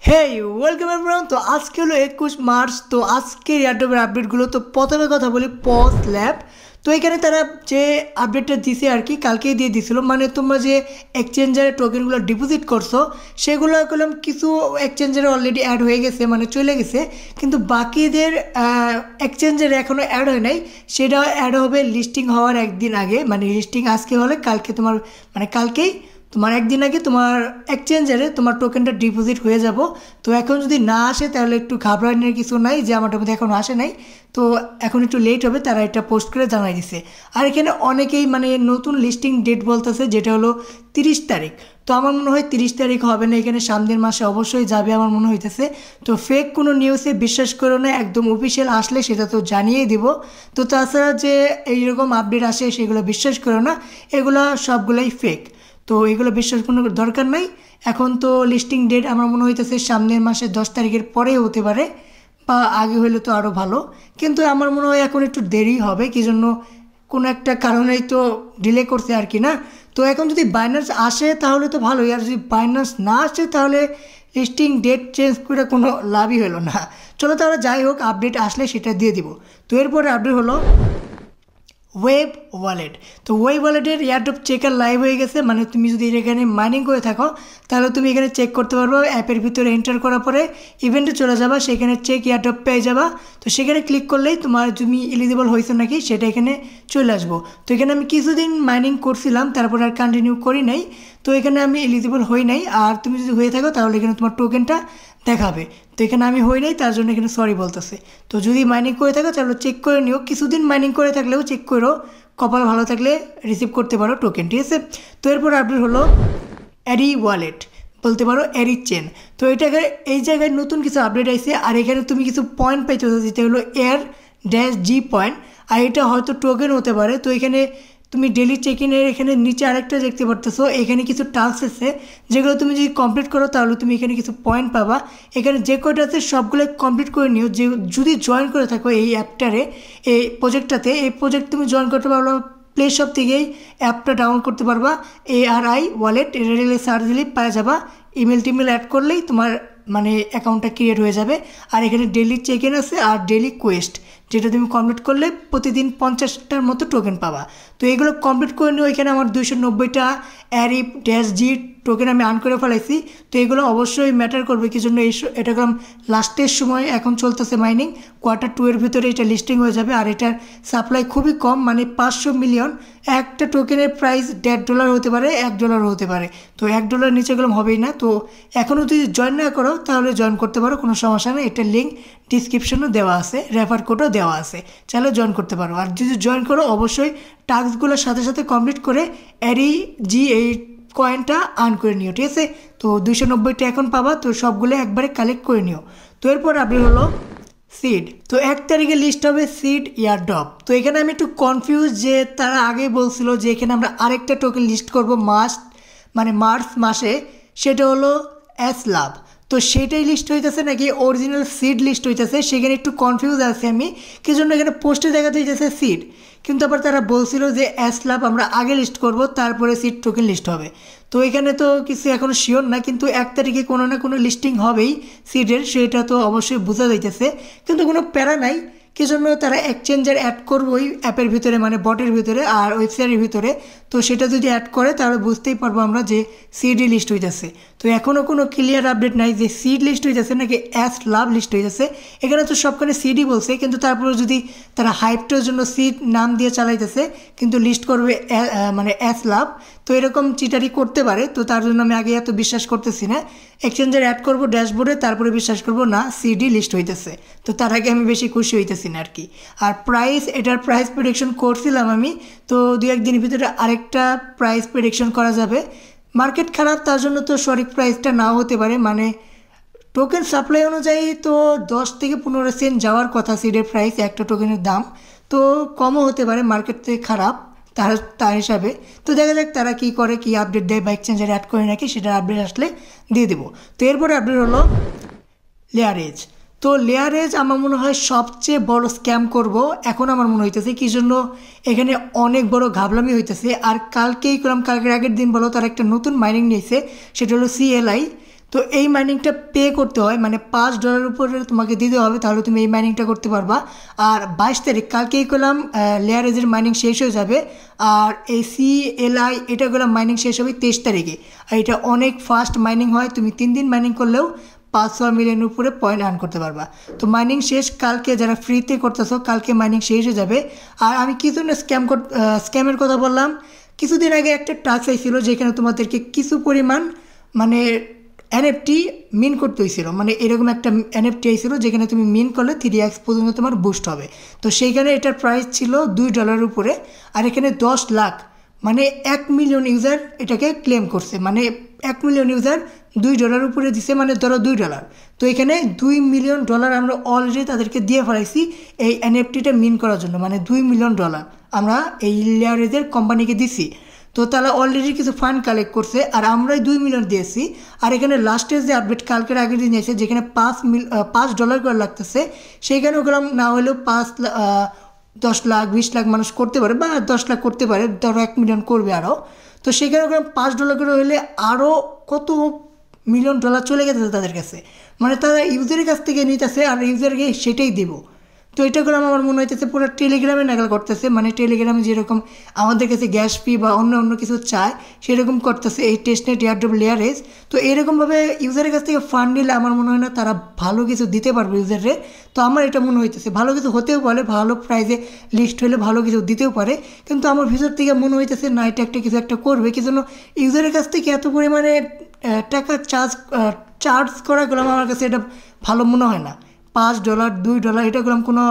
হেই welcome everyone. তো আজকে হলো 21 মার্চ। তো আজকের এয়ারড্রপের আপডেটগুলো, তো প্রথমে কথা বলি পজ ল্যাব। তো এখানে তারা যে আপডেটটা দিছে আর কি কালকেই দিয়ে দিছিল, মানে তোমরা যে এক্সচেঞ্জারে টোকেনগুলো ডিপোজিট করছো সেগুলো করলাম কিছু এক্সচেঞ্জারে অলরেডি অ্যাড হয়ে গেছে, মানে চলে গেছে, কিন্তু বাকিদের এক্সচেঞ্জারে এখনও অ্যাড হয় নাই। সেটা অ্যাড হবে লিস্টিং হওয়ার একদিন আগে, মানে লিস্টিং আজকে হলে কালকে তোমার মানে কালকেই তোমার একদিন আগে তোমার এক্সচেঞ্জারে তোমার টোকেনটা ডিপোজিট হয়ে যাব। তো এখন যদি না আসে তাহলে একটু ঘাবড়ানোর কিছু নাই, যে আমারটার মধ্যে এখনও আসে নাই, তো এখন একটু লেট হবে, তারা এটা পোস্ট করে জানাই দিছে। আর এখানে অনেকেই মানে নতুন লিস্টিং ডেট বলতেছে, যেটা হলো 30 তারিখ। তো আমার মনে হয় 30 তারিখ হবে না, এখানে সামনের মাসে অবশ্যই যাবে আমার মনে হইতেছে। তো ফেক কোনো নিউজে বিশ্বাস করো না, একদম অফিসিয়াল আসলে সেটা তো জানিয়ে দিব। তো তাছাড়া যে এইরকম আপডেট আসে সেগুলো বিশ্বাস করো না, এগুলো সবগুলোই ফেক। তো এগুলো বিশ্বাস কোনো দরকার নাই। এখন তো লিস্টিং ডেট আমার মনে হইতেছে সামনের মাসে 10 তারিখের পরে হতে পারে, বা আগে হলে তো আরও ভালো, কিন্তু আমার মনে হয় এখন একটু দেরি হবে। কি জন্য? কোনো একটা কারণেই তো ডিলে করছে আর কি, না? তো এখন যদি বাইন্যান্স আসে তাহলে তো ভালোই, আর যদি বাইন্যান্স না আসে তাহলে লিস্টিং ডেট চেঞ্জ করে কোনো লাভই হলো না। চলো তাহলে যাই হোক, আপডেট আসলে সেটা দিয়ে দিব। তো এরপরে আপডেট হলো ওয়েব ওয়ালেট। তো ওয়েব ওয়ালেটের এয়ারড্রপ চেকার লাইভ হয়ে গেছে, মানে তুমি যদি এখানে মাইনিং করে থাকো তাহলে তুমি এখানে চেক করতে পারবো। অ্যাপের ভিতরে এন্টার করার পরে ইভেন্টে চলে যাবা, সেখানে চেক এয়ারড্রপ পেয়ে যাবা। তো সেখানে ক্লিক করলেই তোমার তুমি এলিজিবল হয়েছে নাকি সেটা এখানে চলে আসবো। তো এখানে আমি কিছুদিন মাইনিং করছিলাম, তারপর আর কন্টিনিউ করি নাই, তো এখানে আমি এলিজিবল হই নাই। আর তুমি যদি হয়ে থাকো তাহলে এখানে তোমার টোকেনটা দেখাবে। তো এখানে আমি হই নাই, তার জন্য এখানে সরি বলতেছে। তো যদি মাইনিং করে থাকো তাহলে চেক করে নিও, কিছুদিন মাইনিং করে থাকলেও চেক করো, কপাল ভালো থাকলে রিসিভ করতে পারো টোকেন, ঠিক আছে? তো এরপর আপডেট হলো অ্যারি ওয়ালেট, বলতে পারো অ্যারি চেন। তো এটাকে এই জায়গায় নতুন কিছু আপডেট আসছে, আর এখানে তুমি কিছু পয়েন্ট পাইছো, যেটা হলো এয়ার-জি পয়েন্ট, আর এটা হয়তো টোকেন হতে পারে। তো এখানে তুমি ডেলি চেক ইনের এখানে নিচে আরেকটা দেখতে পারতেছো, এখানে কিছু টাস্ক আছে যেগুলো তুমি যদি কমপ্লিট করো তাহলে তুমি এখানে কিছু পয়েন্ট পাবা। এখানে যে কয়টা আছে সবগুলো কমপ্লিট করে নিও। যে যদি জয়েন করে থাকো এই অ্যাপটারে, এই প্রজেক্টটাতে, এই প্রজেক্ট তুমি জয়েন করতে পারো প্লে শপ থেকেই অ্যাপটা ডাউনলোড করতে পারবা। ARI ওয়ালেট এটা রেলে সার্চ দিলেই পাওয়া যাবা। ইমেল টিমেল অ্যাড করলেই তোমার মানে অ্যাকাউন্টটা ক্রিয়েট হয়ে যাবে। আর এখানে ডেলি চেক ইন আছে আর ডেলি কোয়েস্ট, যেটা তুমি কমপ্লিট করলে প্রতিদিন 50টার মতো টোকেন পাবা। তো এগুলো কমপ্লিট করে নিও। এখানে আমার 290টা অ্যারি-জি টোকেন আমি আর্ন করে ফেলাইছি। তো এগুলো অবশ্যই ম্যাটার করবে, কি জন্য এটা করলাম লাস্টের সময়, এখন চলতেছে মাইনিং, Q2 এর ভিতরে এটা লিস্টিং হয়ে যাবে। আর এটার সাপ্লাই খুবই কম, মানে 500 মিলিয়ন। একটা টোকেনের প্রাইস $1.5 হতে পারে, $1 হতে পারে। তো $1 নিচে গেলাম হবেই না। তো এখনও যদি জয়েন না করো তাহলে জয়েন করতে পারো, কোনো সমস্যা নেই। এটার লিঙ্ক ডিসক্রিপশনও দেওয়া আছে, রেফার কোডও দেওয়া আছে, চাইলে জয়েন করতে পারো। আর যদি জয়েন করো অবশ্যই টাস্কগুলোর সাথে সাথে কমপ্লিট করে অ্যারি-জি এই কয়েনটা আর্ন করে নিও, ঠিক আছে? তো 290টা এখন পাবা, তো সবগুলো একবারে কালেক্ট করে নিও। তো এরপর আপডেট হলো সিড। তো 1 তারিখে লিস্ট হবে সিড এয়ারড্রপ। তো এখানে আমি একটু কনফিউজ, যে তারা আগেই বলছিল যে এখানে আমরা আরেকটা টোকেন লিস্ট করব মার্চ মাসে, সেটা হলো লাভ। তো সেটাই লিস্ট হইতেছে নাকি অরিজিনাল সিড লিস্ট হইতেছে, সেখানে একটু কনফিউজ আছে আমি, কি জন্য এখানে পোস্টে দেখাতে হইতেছে সিড, কিন্তু আবার তারা বলছিল যে লাভ আমরা আগে লিস্ট করব, তারপরে সিড টোকেন লিস্ট হবে। তো এখানে তো কিছু এখনও শিওর না, কিন্তু 1 তারিখে কোনো না কোনো লিস্টিং হবেই সিডের, সেটা তো অবশ্যই বোঝা যাইতেছে। কিন্তু কোনো প্যারা নাই, কি জন্য তারা এক্সচেঞ্জার অ্যাড করবোই অ্যাপের ভিতরে, মানে বটের ভিতরে আর ওয়েবসাইটের ভিতরে। তো সেটা যদি অ্যাড করে তাহলে বুঝতেই পারবো আমরা যে সিডি লিস্ট হইতেছে। তো এখনও কোনো ক্লিয়ার আপডেট নাই যে সিড লিস্ট হইতেছে নাকি লাভ লিস্ট হইতেছে। এখানে তো সবখানে সিডি বলছে, কিন্তু তারপরে যদি তারা হাইপটার জন্য সিড নাম দিয়ে চালাইতেছে, কিন্তু লিস্ট করবে মানে লাভ, তো এরকম চিটারি করতে পারে। তো তার জন্য আমি আগে এত বিশ্বাস করতেছি না। এক্সচেঞ্জার অ্যাড করবো ড্যাশবোর্ডে, তারপরে বিশ্বাস করবো না সিডি লিস্ট হইতেছে। তো তার আগে আমি বেশি খুশি হইতেছি না আর কি। আর এটার প্রাইস প্রেডিকশন করছিলাম আমি, তো 2-1 দিনের ভিতরে আরেকটা প্রাইস প্রেডিকশন করা যাবে। মার্কেট খারাপ, তার জন্য তো সঠিক প্রাইসটা নাও হতে পারে, মানে টোকেন সাপ্লাই অনুযায়ী তো 10 থেকে 15 সেন্ট যাওয়ার কথা সিডের প্রাইস, একটা টোকেনের দাম। তো কমও হতে পারে, মার্কেট থেকে খারাপ তার হিসাবে। তো দেখা যাক তারা কী করে, কী আপডেট দেয় বা এক্সচেঞ্জারে অ্যাড করে নাকি, সেটার আপডেট আসলে দিয়ে দেবো। তো এরপরে আপডেট হলো লেয়ারেজ। তো লেয়ারেজ আমার মনে হয় সবচেয়ে বড় স্ক্যাম করব এখন আমার মনে হইতেছে, কি জন্য এখানে অনেক বড় ঘাবলামি হইতেছে। আর কালকের আগের দিন বলো তার একটা নতুন মাইনিং নিয়েছে, সেটা হলো CLI। তো এই মাইনিংটা পে করতে হয়, মানে $5 উপরে তোমাকে দিতে হবে, তাহলে তুমি এই মাইনিংটা করতে পারবা। আর 22 তারিখ কালকেই করলাম লেয়ার এজের মাইনিং শেষ হয়ে যাবে। আর এই CLI এটা করলাম মাইনিং শেষ হবে 23 তারিখে। আর এটা অনেক ফাস্ট মাইনিং হয়, তুমি 3 দিন মাইনিং করলেও 500 মিলিয়নের উপরে পয়েন্ট আর্ন করতে পারবা। তো মাইনিং শেষ কালকে, যারা ফ্রিতে করতেছো কালকে মাইনিং শেষ হয়ে যাবে। আর আমি কিছু না স্ক্যামের কথা বললাম, কিছুদিন আগে একটা টাস্ক আইছিল যেখানে তোমাদেরকে কিছু পরিমাণ মানে NFT মিন করতে হয়েছিল, মানে এরকম একটা NFT আইছিল যেখানে তুমি মিন করলে 3x পর্যন্ত তোমার বুস্ট হবে। তো সেইখানে এটার প্রাইস ছিল $2 উপরে। আর এখানে 10 লাখ মানে 1 মিলিয়ন ইউজার এটাকে ক্লেম করছে, মানে 1 মিলিয়ন ইউজার $2 উপরে দিছে, মানে ধরো $2। তো এখানে $2 মিলিয়ন আমরা অলরেডি তাদেরকে দিয়ে ফেলাইছি এই NFTটা মিন করার জন্য, মানে $2 মিলিয়ন আমরা এই লেয়ারেজের কোম্পানিকে দিছি। তো তারা অলরেডি কিছু ফান্ড কালেক্ট করছে, আর আমরাই $2 মিলিয়ন দিয়েছি। আর এখানে লাস্টের যে আপডেট কালকের আগের দিন এসে যেখানে $5 করে লাগতেছে, সেইখানে ওগুলো না হলেও 10 লাখ 20 লাখ মানুষ করতে পারে, বা 10 লাখ করতে পারে, ধরো 1 মিলিয়ন করবে আরও। তো সেখানে ওখানে $5 করে হলে আরও কত $মিলিয়ন চলে গেছে তাদের কাছে, মানে তারা ইউজারের কাছ থেকে নিতেছে আর ইউজারকে সেটাই দেবো। তো এটা করে আমার মনে হইতেছে পুরো টেলিগ্রামে নাগাল করতেছে, মানে টেলিগ্রামে যেরকম আমাদের কাছে গ্যাস ফি বা অন্য কিছু চায় সেরকম করতেছে এই টেস্টনেট এয়ারড্রপ লেয়ারেজ। তো এরকমভাবে ইউজারের কাছ থেকে ফান্ড নিলে আমার মনে হয় না তারা ভালো কিছু দিতে পারবে ইউজারে। তো আমার এটা মনে হইতেছে ভালো কিছু হতেও পারে, ভালো প্রাইজে লিস্ট হলে ভালো কিছু দিতেও পারে, কিন্তু আমার ভিতর থেকে মনে হইতেছে না এটা কিছু একটা করবে, কি জন্য ইউজারের কাছ থেকে এত পরিমাণে টাকা চার্জ করা গেলাম, আমার কাছে এটা ভালো মনে হয় না। $5 $2 এটা করলাম কোনো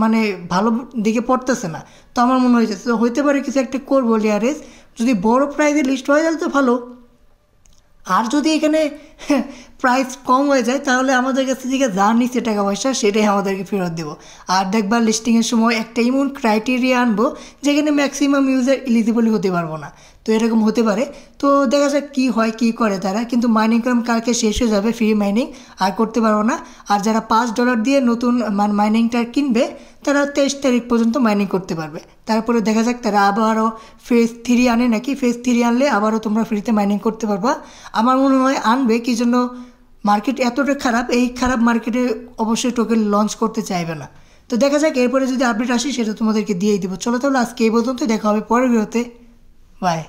মানে ভালো দিকে পড়তেছে না। তো আমার মনে হয়েছে তো হইতে পারে কিছু একটা করবো লেয়ারেজ, যদি বড় প্রাইজে লিস্ট হয়ে যায় তো ভালো। আর যদি এখানে প্রাইস কম হয়ে যায় তাহলে আমাদের কাছে থেকে যা নিচ্ছে টাকা পয়সা সেটাই আমাদেরকে ফেরত দেবো। আর দেখবার লিস্টিংয়ের সময় একটা এমন ক্রাইটেরিয়া আনবো যেখানে ম্যাক্সিমাম ইউজার এলিজিবলই হতে পারবো না। তো এরকম হতে পারে, তো দেখা যাক কী হয় কী করে তারা। কিন্তু মাইনিং করাম কালকে শেষ হয়ে যাবে, ফ্রি মাইনিং আর করতে পারবো না। আর যারা $5 দিয়ে নতুন মাইনিংটা কিনবে তারা 23 তারিখ পর্যন্ত মাইনিং করতে পারবে। তারপরে দেখা যাক তারা আবারও ফেজ 3 আনে নাকি, ফেজ 3 আনলে আবারও তোমরা ফ্রিতে মাইনিং করতে পারবা। আমার মনে হয় আনবে, কি জন্য মার্কেট এতটা খারাপ, এই খারাপ মার্কেটে অবশ্যই টোকেন লঞ্চ করতে চাইবে না। তো দেখা যাক এরপরে যদি আপডেট আসে সেটা তোমাদেরকে দিয়েই দেবো। চলো তাহলে আজকে এই পর্যন্ত, দেখা হবে পরের ভিডিওতে, বাই।